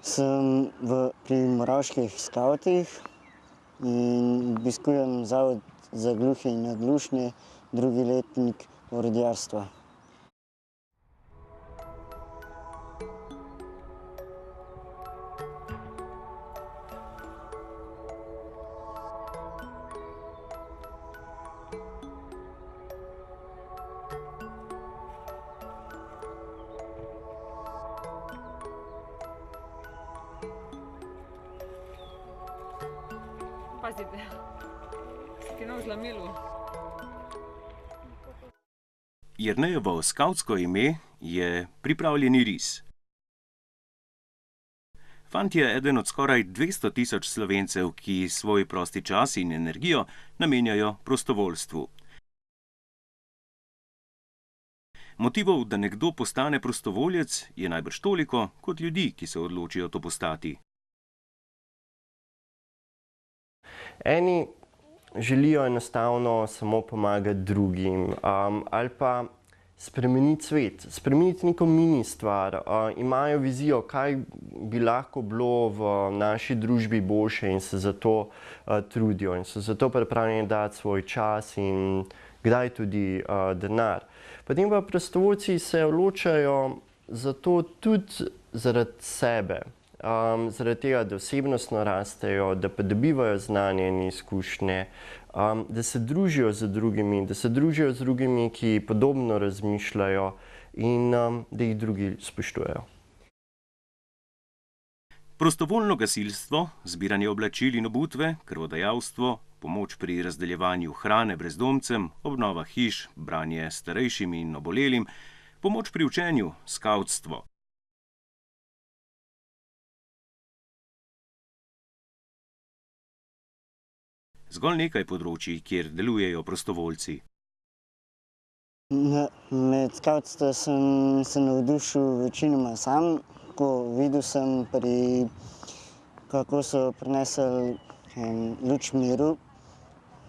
Sem pri Moravških skavtih in obiskujem Zavod za gluhe in naglušne, drugi letnik orodjarstva. Pazite, se ti nos zlomilo. Jernejevo skavtsko ime je Pripravljeni ris. Fant je eden od skoraj 200 tisoč Slovencev, ki svoj prosti čas in energijo namenjajo prostovoljstvu. Motivov, da nekdo postane prostovoljec, je najbrž toliko, kot ljudi, ki se odločijo to postati. Eni želijo enostavno samo pomagati drugim, ali pa spremeniti svet, spremeniti neko mini stvar, imajo vizijo, kaj bi lahko bilo v naši družbi boljše in se zato trudijo in so zato pripravljeni dati svoj čas in kdaj tudi denar. Potem pa prostovoljci se odločajo za to tudi zaradi sebe. Zaradi tega, da osebnostno rastejo, da pridobivajo znanje in izkušnje, da se družijo z drugimi, ki podobno razmišljajo in da jih drugi spoštujejo. Prostovoljno gasilstvo, zbiranje oblačil in obutve, krvodajalstvo, pomoč pri razdeljevanju hrane brezdomcem, obnova hiš, branje starejšim in obolelim, pomoč pri učenju, skavtstvo. Zgolj nekaj področij, kjer delujejo prostovoljci. Med skavtstvom sem se navdušil večinoma sam, ko videl sem, kako so prinesli luč miru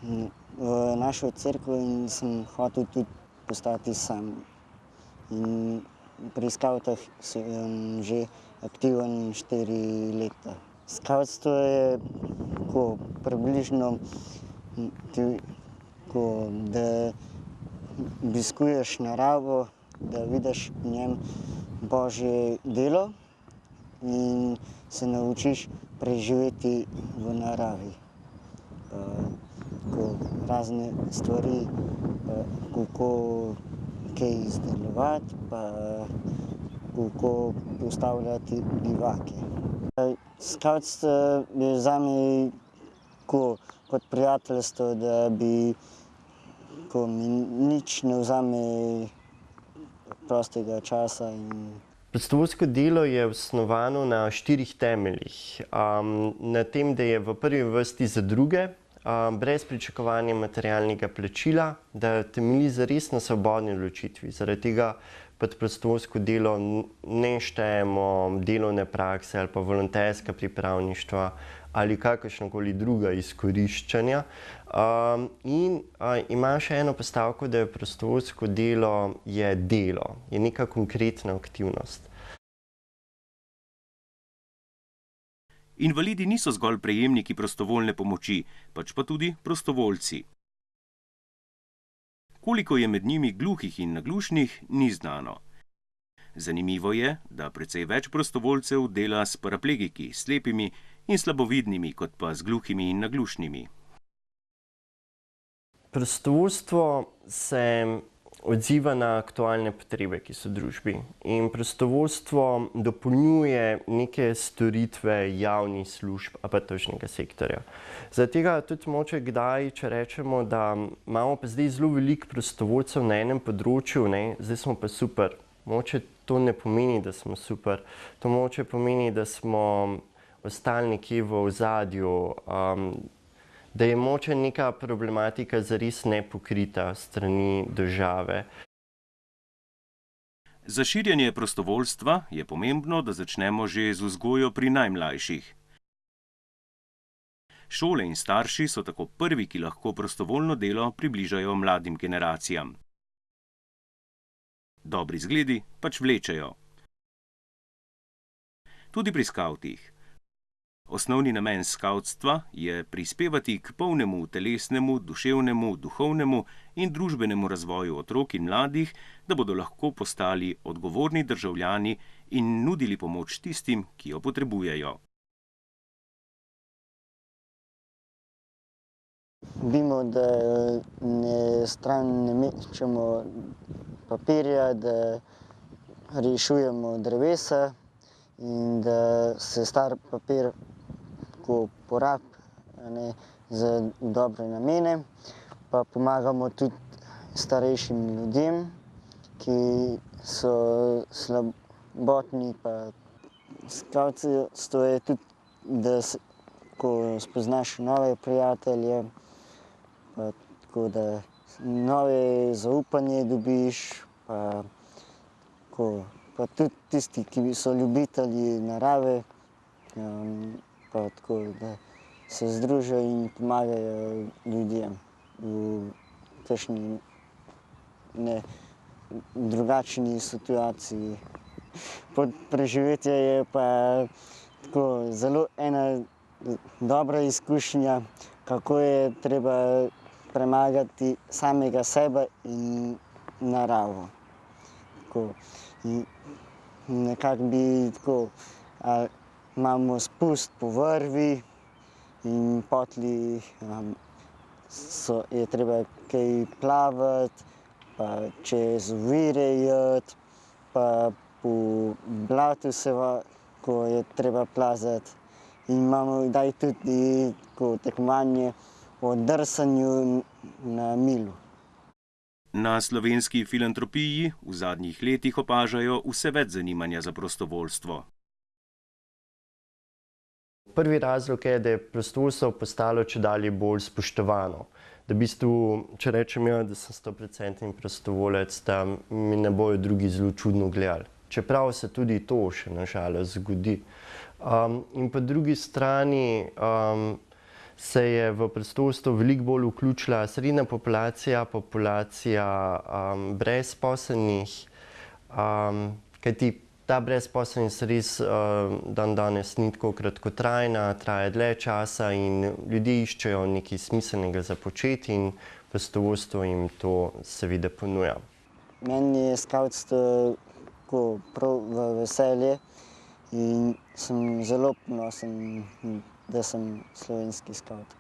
v našo cerkev in sem hotel tudi postati sam. In pri skavtah sem že aktiven 4 leta. Skavtstvo je približno, da obiskuješ naravo, da vidiš v njem Božje delo in se naučiš preživeti v naravi. Razne stvari, kako kaj izdelovati, pa kako postavljati bivake. Skavtstvo je zame kot prijateljstvo, da mi nič ne vzame prostega časa. Prostovoljsko delo je osnovano na 4 temeljih. Na tem, da je v prvi vrsti za druge, brez pričakovanja materialnega plačila, da temelji zares na svobodni odločitvi. Zaradi tega pod prostovoljsko delo ne štejemo delovne prakse ali pa volonterska pripravništva ali kakršnakoli druga izkoriščanja. In ima še eno postavko, da je prostovoljsko delo delo, je neka konkretna aktivnost. Invalidi niso zgolj prejemniki prostovoljne pomoči, pač pa tudi prostovoljci. Koliko je med njimi gluhih in naglušnih, ni znano. Zanimivo je, da precej več prostovoljcev dela s paraplegiki, slepimi in slabovidnimi, kot pa z gluhimi in naglušnimi. Prostovoljstvo se odziva na aktualne potrebe, ki so v družbi. In prostovoljstvo dopolnjuje neke storitve javnih služb ali pa tržnega sektorja. Zaradi tega tudi mogoče kdaj, če rečemo, da imamo pa zdaj zelo veliko prostovoljcev na enem področju, zdaj smo pa super. Mogoče to ne pomeni, da smo super. To mogoče pomeni, da smo ostali nekje v ozadju, da je mogoče neka problematika zares nepokrita s strani države. Za širjenje prostovoljstva je pomembno, da začnemo že z vzgojo pri najmlajših. Šole in starši so tako prvi, ki lahko prostovoljno delo približajo mladim generacijam. Dobri zgledi pač vlečejo. tudi pri skavtih. Osnovni namen skavtstva je prispevati k polnemu telesnemu, duševnemu, duhovnemu in družbenemu razvoju otrok in mladih, da bodo lahko postali odgovorni državljani in nudili pomoč tistim, ki jo potrebujejo. Vemo, da stran ne mečemo papirja, da rešujemo drevesa in da se star papir porabi za dobre namene. Pa pomagamo tudi starejšim ljudem, ki so slabotni. Skavtstvo je tudi, da ko spoznaš nove prijatelje, pa tako da nove zaupanje dobiš, pa tudi tisti, ki so ljubitelji narave, pa tako da se združijo in pomagajo ljudem v kakšni drugačni situaciji. Preživetje je pa tako zelo ena dobra izkušnja, kako je treba premagati samega sebe in naravo. Nekako bi tako, imamo spust po vrvi in potli je treba kaj plavati, pa čez ovire iti, pa po blatu ko je treba plazati. In imamo kdaj tudi tekmovanje o drsanju na milu. Na Slovenski filantropiji v zadnjih letih opažajo vse več zanimanja za prostovoljstvo. Prvi razlog je, da je prostovoljstvo postalo čedalje bolj spoštovano. Da v bistvu, če rečem da sem 100% prostovoljec, da mi ne bojo drugi zelo čudno gledali. Čeprav se tudi to še na žalost zgodi. In po drugi strani se je v prostovoljstvo veliko bolj vključila srednja populacija brezposelnih, kajti ta brezposelnost res dandanes ni tako kratkotrajna, traja dlje časa in ljudje iščejo nekaj smiselnega za početi in prostovoljstvo jim to seveda ponuja. Meni je skavtstvo prav v veselje in sem zelo ponosen, da sem slovenski skavt.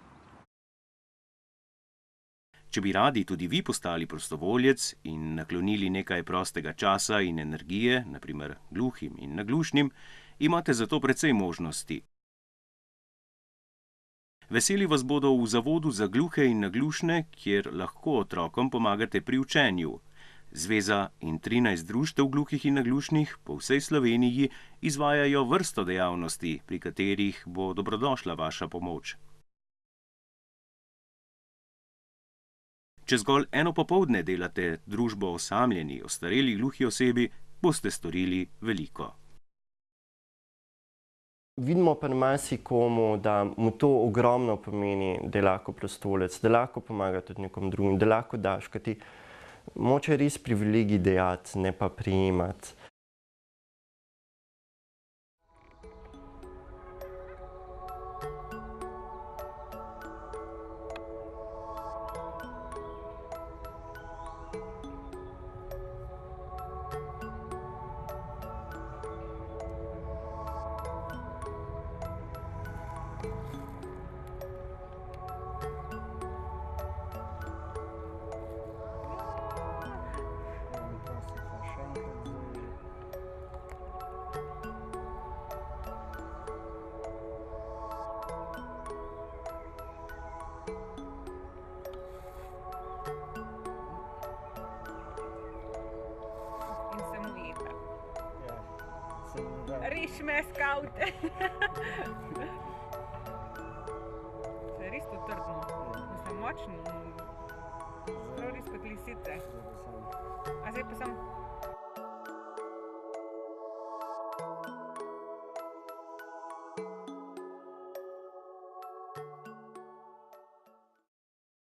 Če bi radi tudi vi postali prostovoljec in naklonili nekaj prostega časa in energije, na primer gluhim in naglušnim, imate za to precej možnosti. Veseli vas bodo v Zavodu za gluhe in naglušne, kjer lahko otrokom pomagate pri učenju. Zveza in 13 društev gluhih in naglušnih po vsej Sloveniji izvajajo vrsto dejavnosti, pri katerih bo dobrodošla vaša pomoč. Če zgolj eno popoldne delate družbo osamljeni, ostareli gluhi osebi, boste storili veliko. Vidimo pri marsikomu, da mu to ogromno pomeni, da je lahko prostovoljec, da lahko pomaga tudi nekom drugim, da lahko daš, kajti moče je res privilegij dajati, ne pa prejemati. Riš me, skavt! Se je res to trdno. Mislim, močno. Prav res kot lisice. A zdaj pa sem